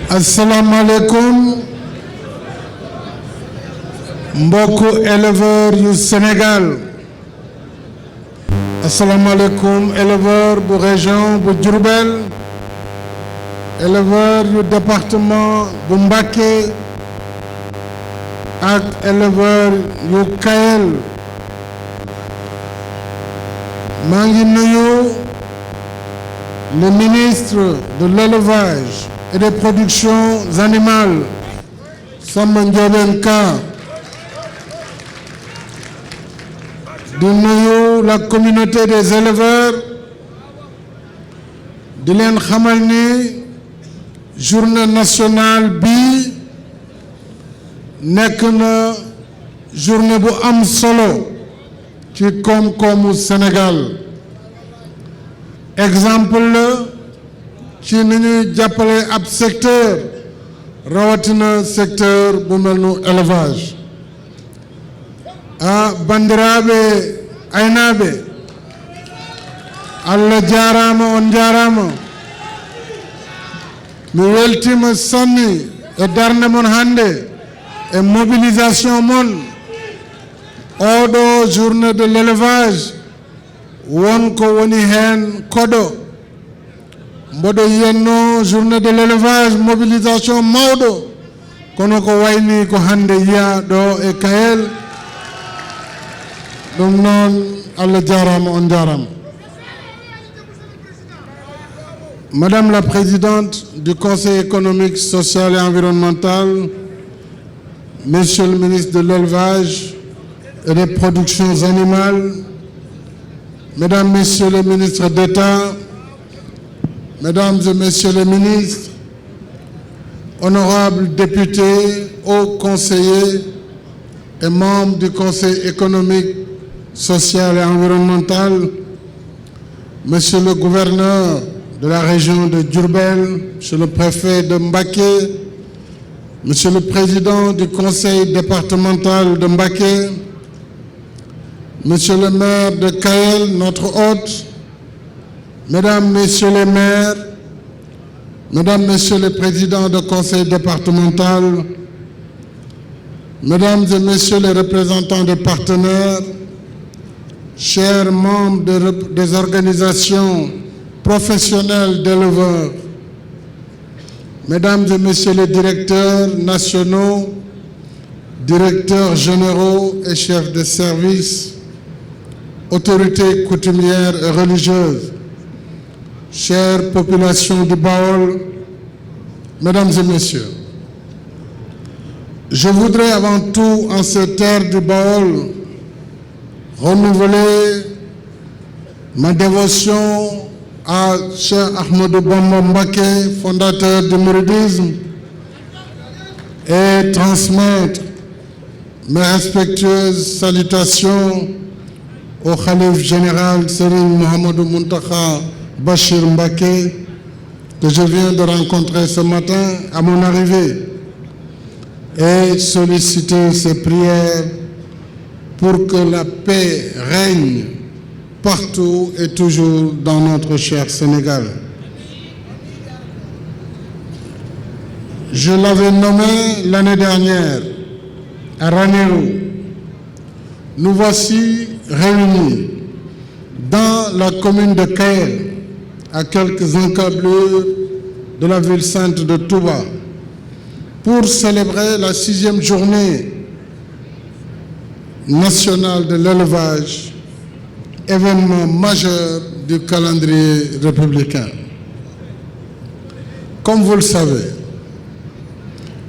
Assalamu alaikum mbokku éleveur yu Sénégal. Assalamu alaikum éleveur bu région bu Diourbel, éleveur yu département bu Mbacké ak éleveur yu Kayel. maa ngi nuyu le ministre de l'élevage et des productions animales Samba Ndiobène Ka, di nuyu la communauté des éleveurs, di leen xamal ni journée nationale bi nekk na journée bu am solo ci koom-koomu Sénégal. exemple la ci ni ñuy jàppale ab secteur rawatina secteur bu mel nu élevage. bandiraɓe aynaɓe, Allah jarama on jarama. mi weltima sanni e darde mon hande e mobilisation mon oɗo journée de l'élevage wonko woni hen koɗo. mboɗo yiyanno journée de l'élevage mobilisation mawɗo kono ko wayni ko hande yiya ɗo e Kayel. ɗum noon Allah jarama on jarama. Madame la Présidente du Conseil économique, social et environnemental, Monsieur le ministre de l'élevage et des productions animales, Mesdames, Messieurs les ministres d'État, Mesdames et Messieurs les ministres, honorables députés, hauts conseillers et membres du Conseil économique, social et environnemental, Monsieur le gouverneur de la région de Diourbel, Monsieur le préfet de Mbacké, Monsieur le président du conseil départemental de Mbacké, Monsieur le maire de Kaël, notre hôte, Mesdames, Messieurs les maires, Mesdames, Messieurs les présidents de conseil départemental, Mesdames et Messieurs les représentants des partenaires, chers membres des organisations professionnelles d'éleveurs, Mesdames et Messieurs les directeurs nationaux, directeurs généraux et chefs de service, autorités coutumières et religieuses, chère population du Baol, Mesdames et Messieurs, je voudrais avant tout, en cette terre du Baol, renouveler ma dévotion à Cheikh Ahmadou Bamba Mbacké, fondateur du mouridisme, et transmettre mes respectueuses salutations au Khalife général Serigne Mouhamadou Mountakha Bachir Mbacké, que je viens de rencontrer ce matin à mon arrivée, et solliciter ses prières pour que la paix règne partout et toujours dans notre cher Sénégal. Je l'avais nommé l'année dernière à Ranérou. Nous voici réunis dans la commune de Kaël, à quelques encablures de la ville sainte de Touba, pour célébrer la 6e journée nationale de l'élevage, événement majeur du calendrier républicain. Comme vous le savez,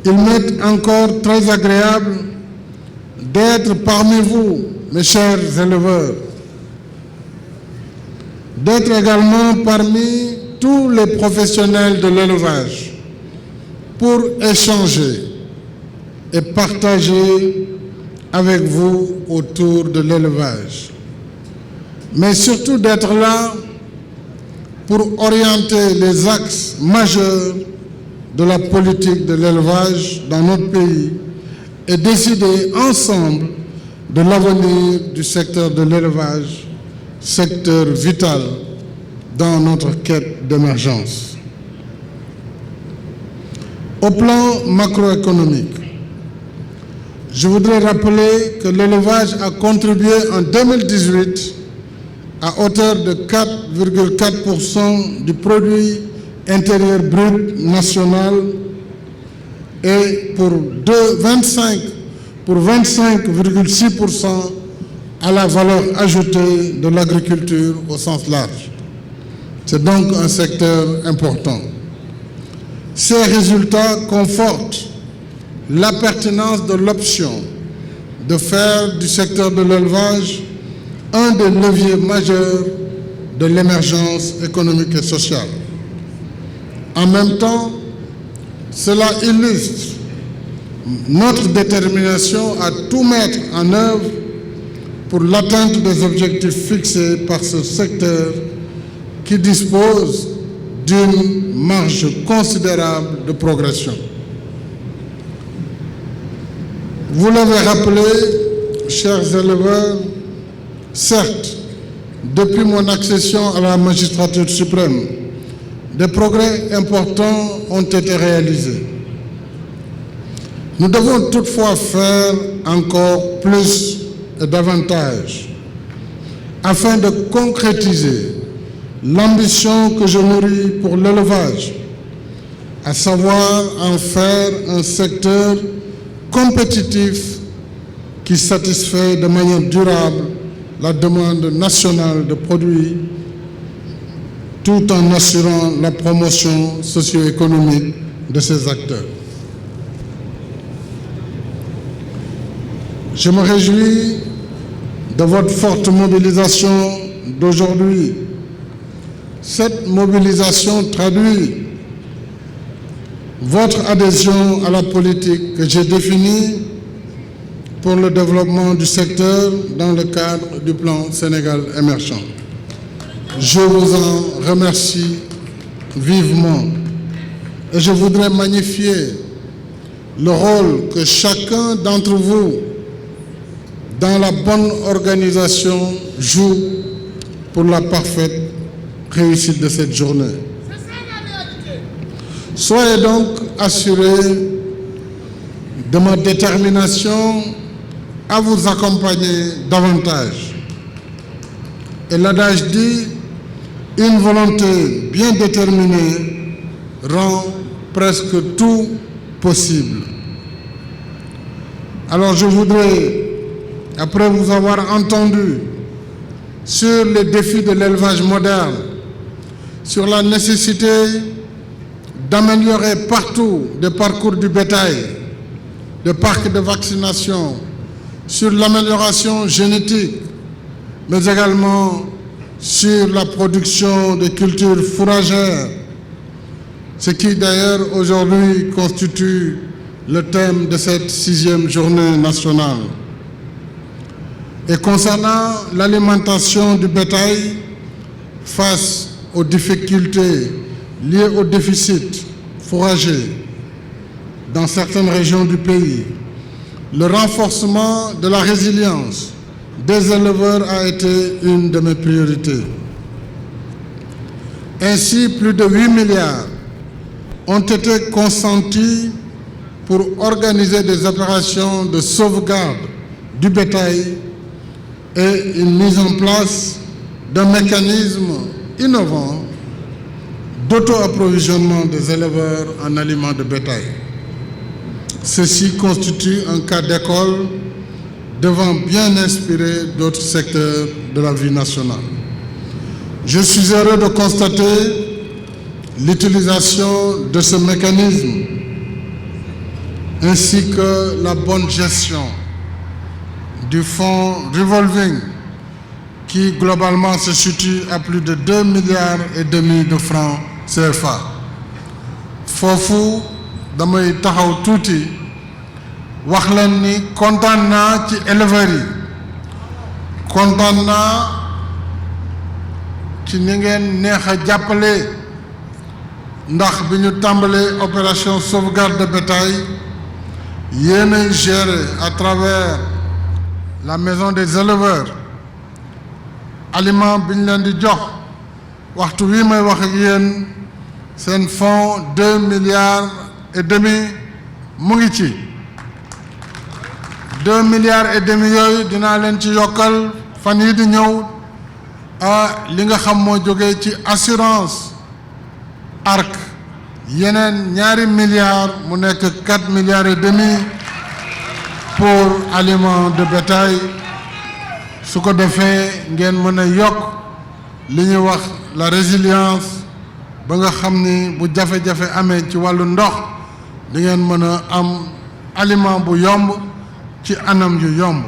il m'est encore très agréable d'être parmi vous, mes chers éleveurs, d'être également parmi tous les professionnels de l'élevage pour échanger et partager avec vous autour de l'élevage. Mais surtout d'être là pour orienter les axes majeurs de la politique de l'élevage dans notre pays et décider ensemble de l'avenir du secteur de l'élevage, secteur vital dans notre quête d'émergence. Au plan macroéconomique, je voudrais rappeler que l'élevage a contribué en 2018 à hauteur de 4,4% du produit intérieur brut national et pour 25,6% à la valeur ajoutée de l'agriculture au sens large. C'est donc un secteur important. Ces résultats confortent la pertinence de l'option de faire du secteur de l'élevage un des leviers majeurs de l'émergence économique et sociale. En même temps, cela illustre notre détermination à tout mettre en œuvre pour l'atteinte des objectifs fixés par ce secteur qui dispose d'une marge considérable de progression. Vous l'avez rappelé, chers éleveurs, certes, depuis mon accession à la magistrature suprême, des progrès importants ont été réalisés. Nous devons toutefois faire encore plus et davantage afin de concrétiser l'ambition que je nourris pour l'élevage, à savoir en faire un secteur compétitif qui satisfait de manière durable la demande nationale de produits tout en assurant la promotion socio-économique de ces acteurs. Je me réjouis de votre forte mobilisation d'aujourd'hui. Cette mobilisation traduit votre adhésion à la politique que j'ai définie pour le développement du secteur dans le cadre du plan Sénégal émergent. Je vous en remercie vivement. Et je voudrais magnifier le rôle que chacun d'entre vous dans la bonne organisation joue pour la parfaite réussite de cette journée. Soyez donc assurés de ma détermination à vous accompagner davantage. Et l'adage dit, une volonté bien déterminée rend presque tout possible. Alors je voudrais, après vous avoir entendu sur les défis de l'élevage moderne, sur la nécessité d'améliorer partout des parcours du bétail, des parcs de vaccination, sur l'amélioration génétique, mais également sur la production de cultures fourragères, ce qui d'ailleurs aujourd'hui constitue le thème de cette 6e journée nationale. Et concernant l'alimentation du bétail face aux difficultés liées au déficit fourrager dans certaines régions du pays, le renforcement de la résilience des éleveurs a été une de mes priorités. Ainsi, plus de 8 milliards ont été consentis pour organiser des opérations de sauvegarde du bétail et une mise en place d'un mécanisme innovant d'auto-approvisionnement des éleveurs en aliments de bétail. Ceci constitue un cas d'école devant bien inspirer d'autres secteurs de la vie nationale. Je suis heureux de constater l'utilisation de ce mécanisme ainsi que la bonne gestion du fonds revolving qui globalement se situe à plus de 2,5 milliards de francs CFA. Foofu damay taxaw tuuti wax leen ni kontaan naa ci éleveurs yi kontaan naa ci ni ngeen neex a jàppale ndax bi ñu tàmbalee opération sauvegarde de bétail yéen a géré à travers la maison des éleveurs aliment bi ñu leen di jox waxtu wi may wax ak yéen seen fonds 2,5 milliards mu ngi ci 2,5 milliards yooyu dinaa leen ci yokkal fan yi di ñëw li nga xam moo jógee ci assurance ARC yeneen 2 milliards mu nekk 4,5 milliards pour aliments de bétail su ko defee ngeen mën a yokk li ñuy wax la résilience ba nga xam ni bu jafe-jafe amee ci wàllu ndox di ngeen mën a am aliment bu yomb ci anam yu yomb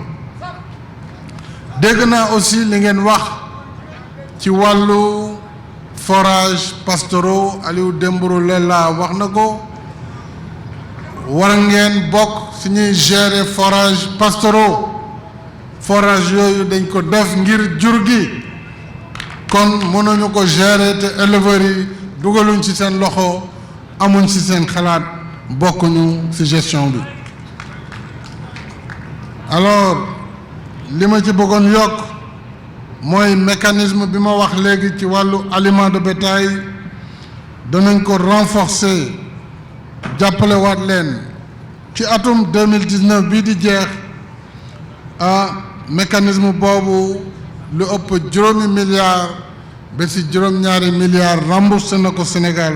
dégg naa aussi li ngeen wax ci wàllu forage pastoraux Aliou Dembourou Lela wax na ko war ngeen bokk si ñuy gérer forage pastoraux forage yooyu dañ ko def ngir jur gi kon mënuñu ko gérer te éleveurs yi dugaluñ ci seen loxo amuñ ci seen xalaat bokkuñu ci gestion bi alors li ma ci bëggoon yokk mooy mécanisme bi ma wax léegi ci wàllu aliment de bétail danañ ko renforcer jàppale waat leen ci atum 2019 bii di jeex mécanisme boobu lu ëpp 5 milliards ba ci 2 milliards remboursé na ko Sénégal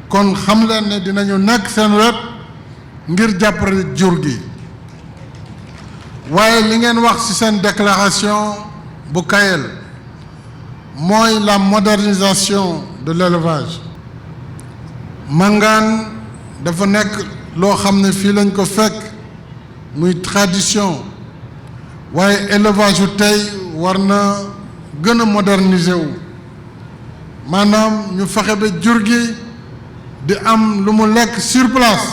kon xam leen ne dinañu nekk seen wet ngir jàppale jur gi waaye li ngeen wax ci seen déclaration bu Kayel mooy la modernisation de l'élevage Mangane dafa nekk loo xam ne fii lañ ko fekk muy tradition waaye élevage yu tey war na gën a moderniser wu maanaam ñu fexe ba jur gi di am lu mu lekk sur place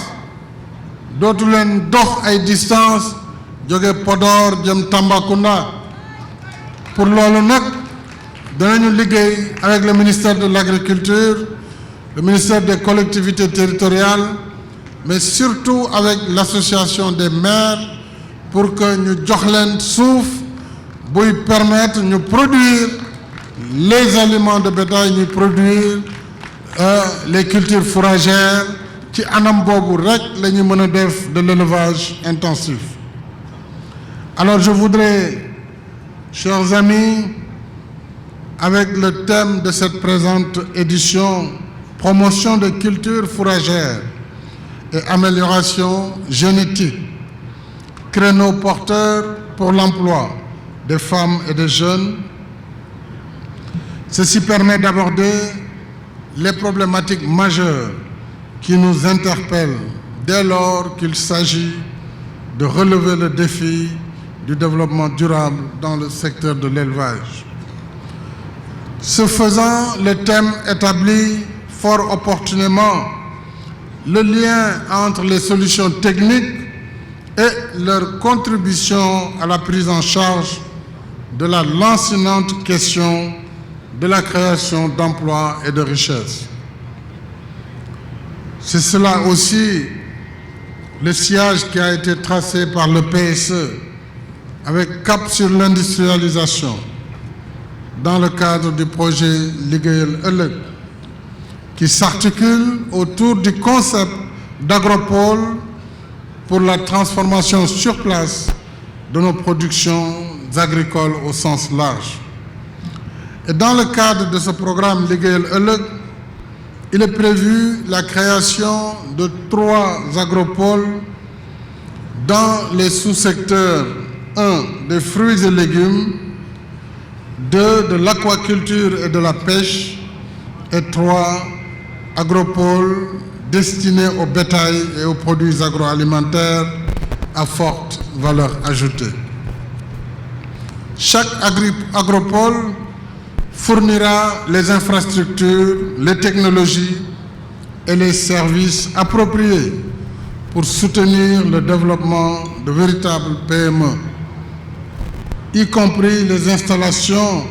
dootu leen dox ay distance jóge Podor jëm Tambacounda pour loolu nag danañu liggéey avec le ministère de l'agriculture le ministère des collectivités territoriales, mais surtout avec l'association des maires pour que nous jox leen suuf buy permettre de produire les aliments de bétail, de produire les cultures fourragères qui anam bobu rek lañu mëna def de l'élevage intensif. Alors je voudrais, chers amis, avec le thème de cette présente édition, promotion de cultures fourragères et amélioration génétique, créneau porteur pour l'emploi des femmes et des jeunes. Ceci permet d'aborder les problématiques majeures qui nous interpellent dès lors qu'il s'agit de relever le défi du développement durable dans le secteur de l'élevage. Ce faisant, le thème établit fort opportunément le lien entre les solutions techniques et leur contribution à la prise en charge de la lancinante question de la création d'emplois et de richesses. C'est cela aussi le sillage qui a été tracé par le PSE avec cap sur l'industrialisation dans le cadre du projet Liggéeyal Ëllëg qui s'articule autour du concept d'agropole pour la transformation sur place de nos productions agricoles au sens large. Et dans le cadre de ce programme Liggéeyal Ëllëg, il est prévu la création de 3 agropoles dans les sous-secteurs 1 des fruits et légumes, 2 de l'aquaculture et de la pêche et 3 agropoles destinés au bétail et aux produits agroalimentaires à forte valeur ajoutée. Chaque agropole fournira les infrastructures, les technologies et les services appropriés pour soutenir le développement de véritables PME, y compris les installations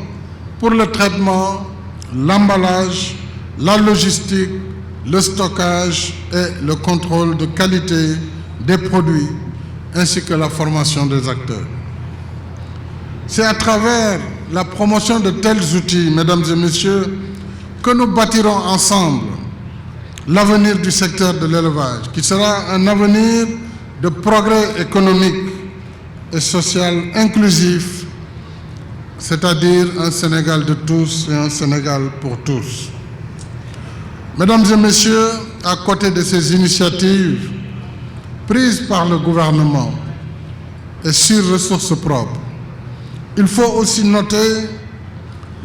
pour le traitement, l'emballage, la logistique, le stockage et le contrôle de qualité des produits, ainsi que la formation des acteurs. C'est à travers la promotion de tels outils, mesdames et messieurs, que nous bâtirons ensemble l'avenir du secteur de l'élevage, qui sera un avenir de progrès économique et social inclusif, c'est-à-dire un Sénégal de tous et un Sénégal pour tous. Mesdames et messieurs, à côté de ces initiatives prises par le gouvernement et sur ressources propres, il faut aussi noter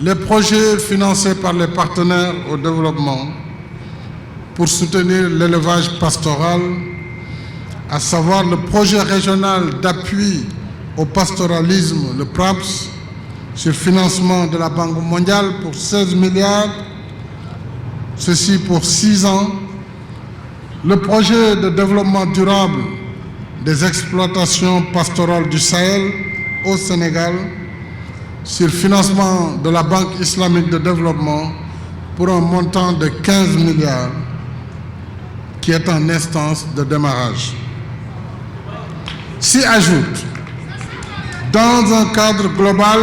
les projets financés par les partenaires au développement pour soutenir l'élevage pastoral, à savoir le projet régional d'appui au pastoralisme, le PRAPS, sur financement de la Banque mondiale pour 16 milliards, ceci pour 6 ans, le projet de développement durable des exploitations pastorales du Sahel au Sénégal, sur financement de la Banque islamique de développement pour un montant de 15 milliards, qui est en instance de démarrage. S'y ajoute, dans un cadre global,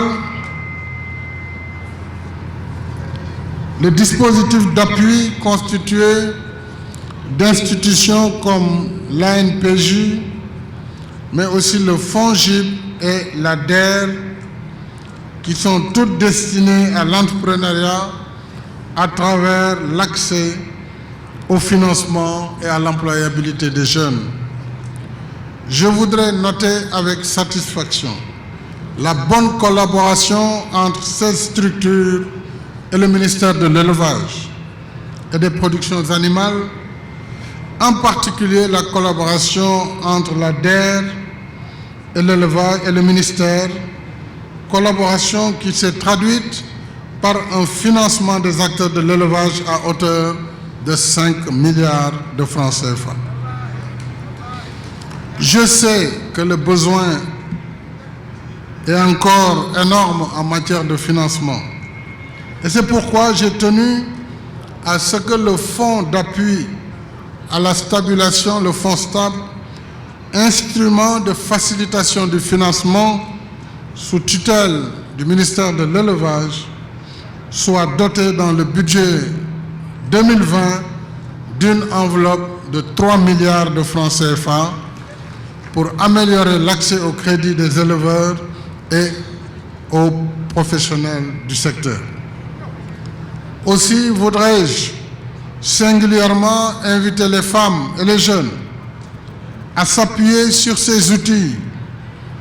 le dispositif d'appui constitué d'institutions comme l'ANPJ, mais aussi le FONGIP et la DER, qui sont toutes destinées à l'entrepreneuriat à travers l'accès au financement et à l'employabilité des jeunes. Je voudrais noter avec satisfaction la bonne collaboration entre ces structures et le ministère de l'Élevage et des Productions Animales, en particulier la collaboration entre la DER et l'élevage et le ministère, collaboration qui s'est traduite par un financement des acteurs de l'élevage à hauteur de 5 milliards de francs CFA. Je sais que le besoin est encore énorme en matière de financement. Et c'est pourquoi j'ai tenu à ce que le fonds d'appui à la stabilisation, le fonds stable, instrument de facilitation du financement sous tutelle du ministère de l'Élevage, soit doté dans le budget 2020 d'une enveloppe de 3 milliards de francs CFA pour améliorer l'accès au crédit des éleveurs et aux professionnels du secteur. Aussi voudrais-je singulièrement inviter les femmes et les jeunes à s'appuyer sur ces outils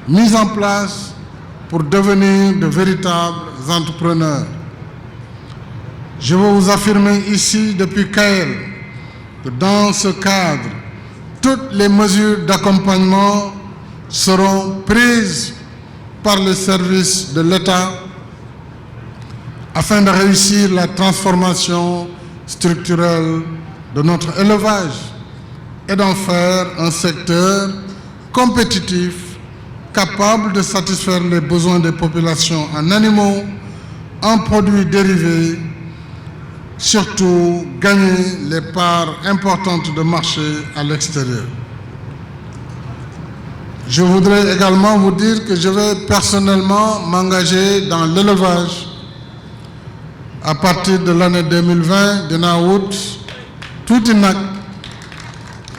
mis en place pour devenir de véritables entrepreneurs. Je veux vous affirmer ici depuis Kael que dans ce cadre, toutes les mesures d'accompagnement seront prises par les services de l'État afin de réussir la transformation structurelle de notre élevage et d'en faire un secteur compétitif capable de satisfaire les besoins des populations en animaux, en produits dérivés, surtout gagner les parts importantes de marché à l'extérieur. Je voudrais également vous dire que je vais personnellement m'engager dans l'élevage. À partir de l'année 2020, dina wut tuuti nag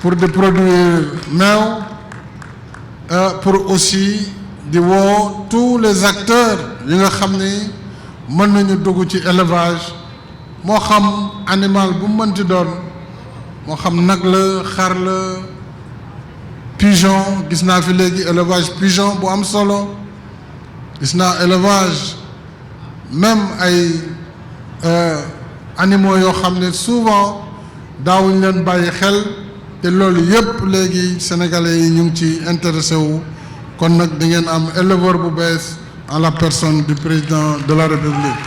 pour de produire meew, pour aussi di woo tous les acteurs yi nga xam ni mën nañu dugg ci élevage moo xam animal bu mënti doon moo xam nag la xar la pigeon gis naa fi léegi élevage pigeon bu am solo gis naa élevage même ay animaux yoo xam ne souvent daawuñ leen bàyyi xel te loolu yépp léegi sénégalais yi ñu ngi ci intéressé wu kon nag da ngeen am éleveur bu bees en la personne du président de la République.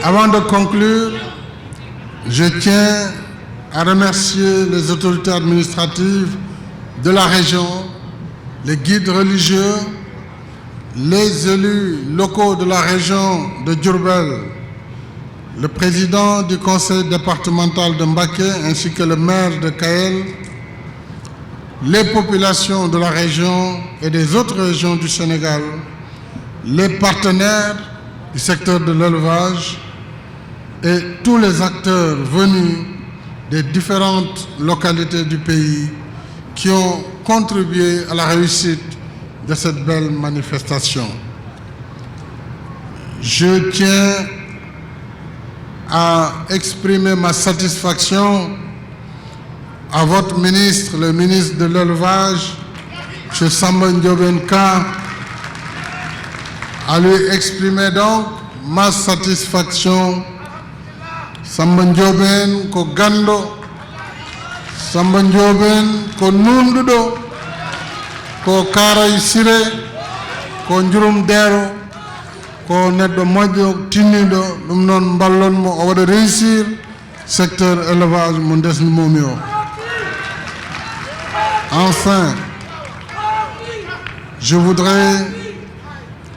Avant de conclure, je tiens à remercier les autorités administratives de la région, les guides religieux, les élus locaux de la région de Diourbel, le président du conseil départemental de Mbacké ainsi que le maire de Kael, les populations de la région et des autres régions du Sénégal, les partenaires du secteur de l'élevage et tous les acteurs venus des différentes localités du pays qui ont contribué à la réussite de cette belle manifestation. Je tiens à exprimer ma satisfaction à votre ministre, le ministre de l'Élevage, M. Samba Ndiobène Ka, à lui exprimer donc ma satisfaction. Samba Ndiobène ko gando, Samba Ndiobène ko nunduɗo, ko Karay Siré, ko Njurum Dero, ko neɗɗo moƴƴo tinniɗo ɗum noon ballonmo o waɗa réussir secteur élevage mo ndesnimomi o. Enfin, je voudrais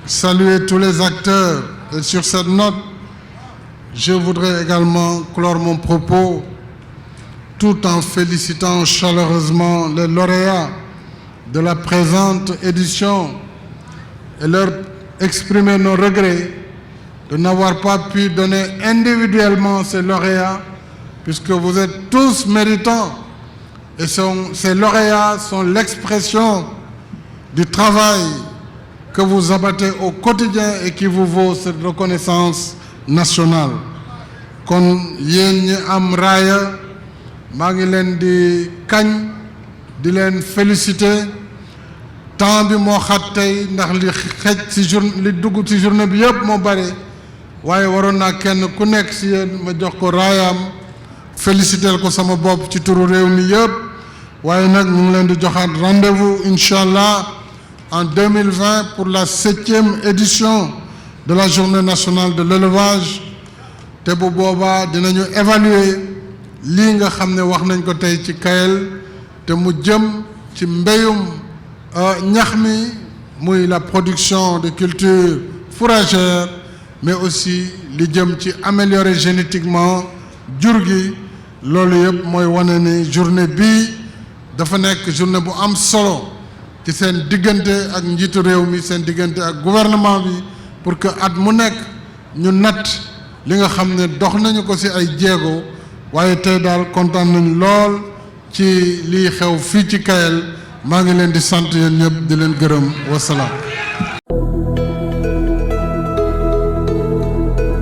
saluer tous les acteurs et sur cette note, je voudrais également clore mon propos tout en félicitant chaleureusement les lauréats de la présente édition et leur exprimer nos regrets de n'avoir pas pu donner individuellement ces lauréats puisque vous êtes tous méritants et ces lauréats sont l'expression du travail que vous abattez au quotidien et qui vous vaut cette reconnaissance nationale. kon yéen ñi am raaya maa ngi leen di kañ di leen féliciter temps bi moo xat tey ndax li xej ci li dugg ci journée bi yëpp moo bari waaye waroon naa kenn ku nekk ci yéen ma jox ko raayaam féliciter ko sama bopp ci turu réew mi yëpp waaye nag ñu ngi leen di joxaat rendez-vous incha allah en 2020 pour la 7e édition de la journée nationale de l'élevage te bu boobaa dinañu évaluer lii nga xam ne wax nañ ko tey ci Kael te mu jëm ci mbéyum ñax mi muy la production de cultures fourragères mais aussi li jëm ci améliorer génétiquement jur gi loolu yëpp mooy wane ni journée bii dafa nekk journée bu am solo ci seen diggante ak njiitu réew mi seen diggante ak gouvernement bi pour que at mu nekk ñu natt li nga xam ne dox nañu ko ci ay jéego waaye tey daal kontaan nañu lool ci lii xew fii ci Kayel maa ngi leen di sant yéen ñëpp di leen gërëm wasalaam.